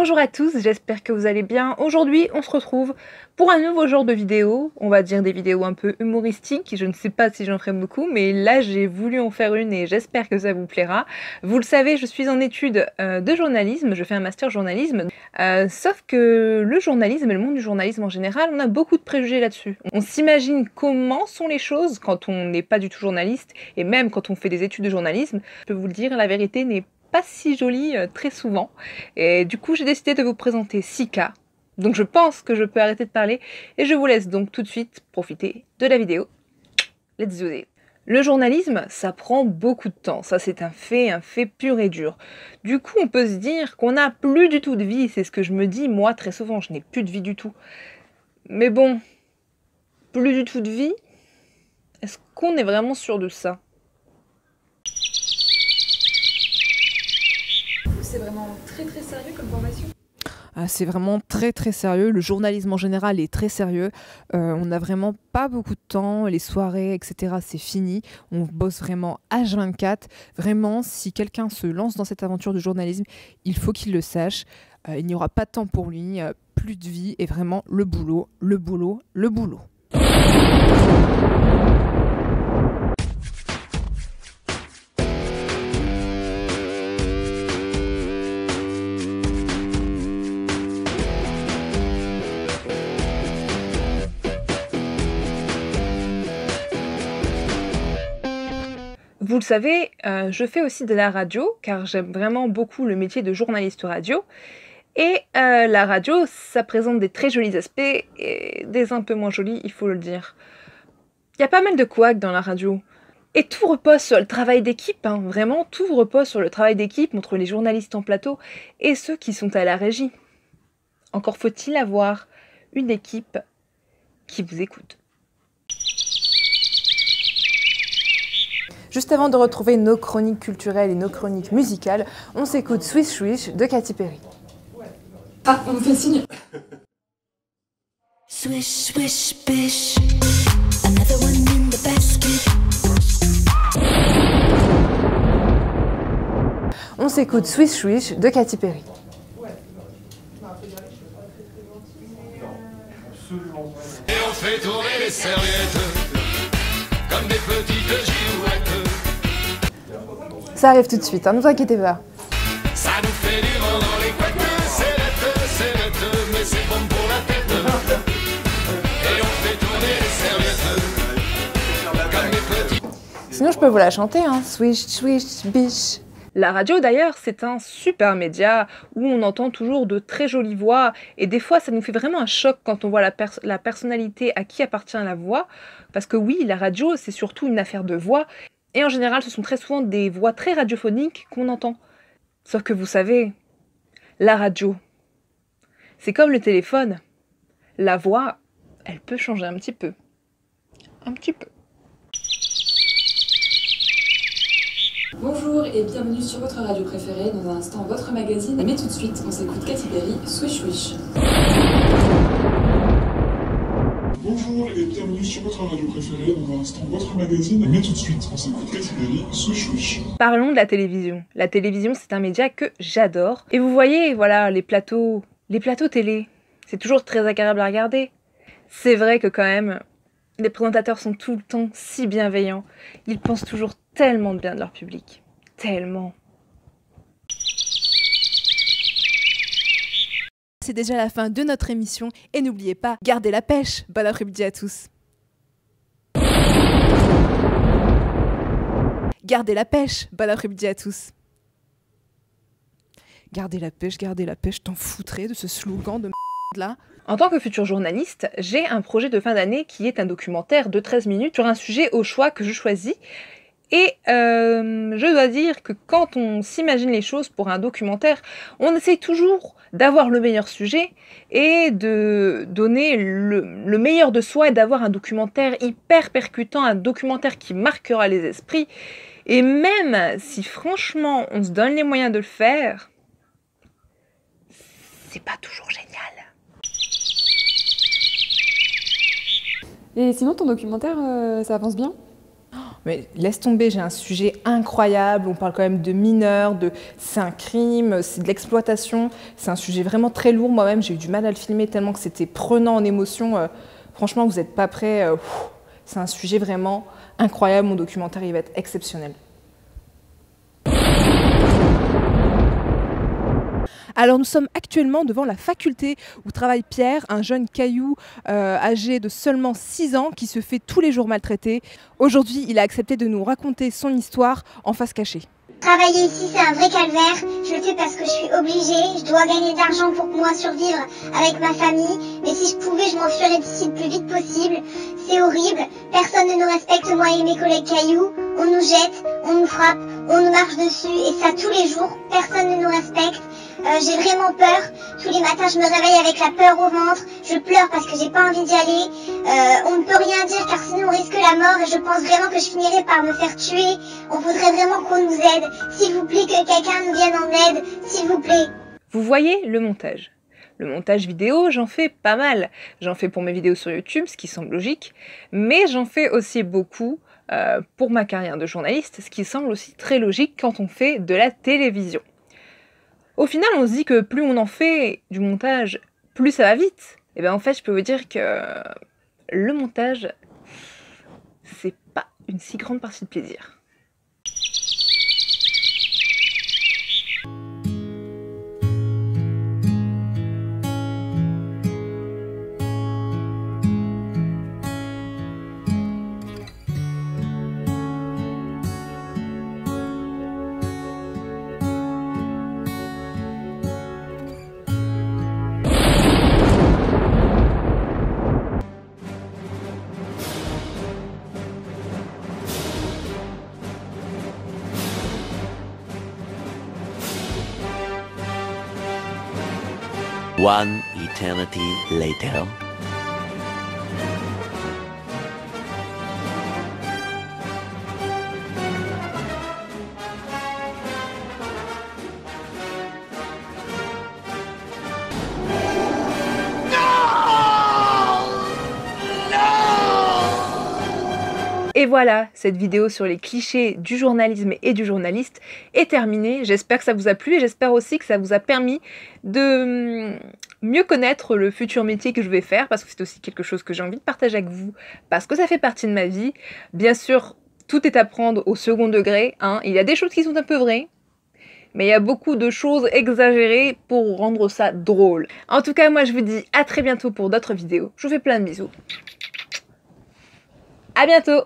Bonjour à tous, j'espère que vous allez bien. Aujourd'hui, on se retrouve pour un nouveau genre de vidéo. On va dire des vidéos un peu humoristiques. Je ne sais pas si j'en ferai beaucoup, mais là, j'ai voulu en faire une et j'espère que ça vous plaira. Vous le savez, je suis en études de journalisme. Je fais un master journalisme. Sauf que le journalisme et le monde du journalisme en général, on a beaucoup de préjugés là-dessus. On s'imagine comment sont les choses quand on n'est pas du tout journaliste et même quand on fait des études de journalisme. Je peux vous le dire, la vérité n'est pas si jolie très souvent. Et du coup, j'ai décidé de vous présenter 6 cas. Donc je pense que je peux arrêter de parler et je vous laisse donc tout de suite profiter de la vidéo. Let's do it. Le journalisme, ça prend beaucoup de temps. Ça, c'est un fait pur et dur. Du coup, on peut se dire qu'on n'a plus du tout de vie. C'est ce que je me dis, moi, très souvent. Je n'ai plus de vie du tout. Mais bon, plus du tout de vie, est-ce qu'on est vraiment sûr de ça ? C'est vraiment très sérieux comme formation. C'est vraiment très sérieux. Le journalisme en général est très sérieux. On n'a vraiment pas beaucoup de temps. Les soirées, etc., c'est fini. On bosse vraiment H24. Vraiment, si quelqu'un se lance dans cette aventure du journalisme, il faut qu'il le sache. Il n'y aura pas de temps pour lui, plus de vie et vraiment le boulot, le boulot, le boulot. Vous le savez, je fais aussi de la radio, car j'aime vraiment beaucoup le métier de journaliste radio. Et la radio, ça présente des très jolis aspects et des un peu moins jolis, il faut le dire. Il y a pas mal de couacs dans la radio. Et tout repose sur le travail d'équipe, hein. Vraiment, tout repose sur le travail d'équipe entre les journalistes en plateau et ceux qui sont à la régie. Encore faut-il avoir une équipe qui vous écoute. Juste avant de retrouver nos chroniques culturelles et nos chroniques musicales, on s'écoute Swish Swish de Katy Perry. Ah, on me fait signe. Swish, swish, bish. Another one in the basket. On s'écoute Swish Swish de Katy Perry. Et on fait tourner les serviettes comme des petites girouettes. Ça arrive tout de suite, ne vous inquiétez pas. Ça nous fait du vent dans les couettes. C'est net, mais c'est bon pour la tête. Et on fait tourner les serviettes comme des petites. Sinon je peux vous la chanter, Swish Swish bish. La radio d'ailleurs, c'est un super média où on entend toujours de très jolies voix et des fois ça nous fait vraiment un choc quand on voit la personnalité à qui appartient la voix, parce que oui, la radio c'est surtout une affaire de voix et en général ce sont très souvent des voix très radiophoniques qu'on entend. Sauf que vous savez, la radio, c'est comme le téléphone, la voix, elle peut changer un petit peu. Un petit peu. Bonjour et bienvenue sur votre radio préférée, dans un instant votre magazine. Mais tout de suite, on s'écoute Katy Perry, Swish Swish. Bonjour et bienvenue sur votre radio préférée, dans un instant votre magazine. Mais tout de suite, on s'écoute Katy Perry, Swish Swish. Parlons de la télévision. La télévision, c'est un média que j'adore. Et vous voyez, voilà, les plateaux télé, c'est toujours très agréable à regarder. C'est vrai que quand même, les présentateurs sont tout le temps si bienveillants. Ils pensent toujours tellement de bien de leur public. Tellement. C'est déjà la fin de notre émission et n'oubliez pas, gardez la pêche. Bon après-midi à tous. Gardez la pêche. Bon après-midi à tous. Gardez la pêche, t'en foutrais de ce slogan de là. En tant que futur journaliste, j'ai un projet de fin d'année qui est un documentaire de 13 minutes sur un sujet au choix que je choisis. Et je dois dire que quand on s'imagine les choses pour un documentaire, on essaye toujours d'avoir le meilleur sujet et de donner le meilleur de soi et d'avoir un documentaire hyper percutant, un documentaire qui marquera les esprits. Et même si franchement on se donne les moyens de le faire, c'est pas toujours génial. Et sinon, ton documentaire, ça avance bien ? Mais laisse tomber, j'ai un sujet incroyable, on parle quand même de mineurs, c'est un crime, c'est de l'exploitation, c'est un sujet vraiment très lourd. Moi-même, j'ai eu du mal à le filmer tellement que c'était prenant en émotion. Franchement, vous n'êtes pas prêts. C'est un sujet vraiment incroyable, mon documentaire, il va être exceptionnel. Alors nous sommes actuellement devant la faculté où travaille Pierre, un jeune caillou âgé de seulement 6 ans qui se fait tous les jours maltraiter. Aujourd'hui, il a accepté de nous raconter son histoire en face cachée. Travailler ici, c'est un vrai calvaire. Je le fais parce que je suis obligée. Je dois gagner de l'argent pour pouvoir survivre avec ma famille. Mais si je pouvais, je m'enfuirais d'ici le plus vite possible. C'est horrible. Personne ne nous respecte, moi et mes collègues cailloux. On nous jette, on nous frappe, on nous marche dessus. Et ça tous les jours. Personne ne nous respecte. J'ai vraiment peur. Tous les matins, je me réveille avec la peur au ventre. Je pleure parce que j'ai pas envie d'y aller. On ne peut rien dire car sinon on risque la mort. Et je pense vraiment que je finirai par me faire tuer. On voudrait vraiment qu'on nous aide. S'il vous plaît, que quelqu'un nous vienne en aide. S'il vous plaît. Vous voyez le montage. Le montage vidéo, j'en fais pas mal. J'en fais pour mes vidéos sur YouTube, ce qui semble logique. Mais j'en fais aussi beaucoup pour ma carrière de journaliste, ce qui semble aussi très logique quand on fait de la télévision. Au final, on se dit que plus on en fait du montage, plus ça va vite. Et bien en fait, je peux vous dire que le montage, c'est pas une si grande partie de plaisir. One eternity later. Et voilà, cette vidéo sur les clichés du journalisme et du journaliste est terminée. J'espère que ça vous a plu et j'espère aussi que ça vous a permis de mieux connaître le futur métier que je vais faire, parce que c'est aussi quelque chose que j'ai envie de partager avec vous, parce que ça fait partie de ma vie. Bien sûr, tout est à prendre au second degré, hein. Il y a des choses qui sont un peu vraies, mais il y a beaucoup de choses exagérées pour rendre ça drôle. En tout cas, moi je vous dis à très bientôt pour d'autres vidéos. Je vous fais plein de bisous. À bientôt!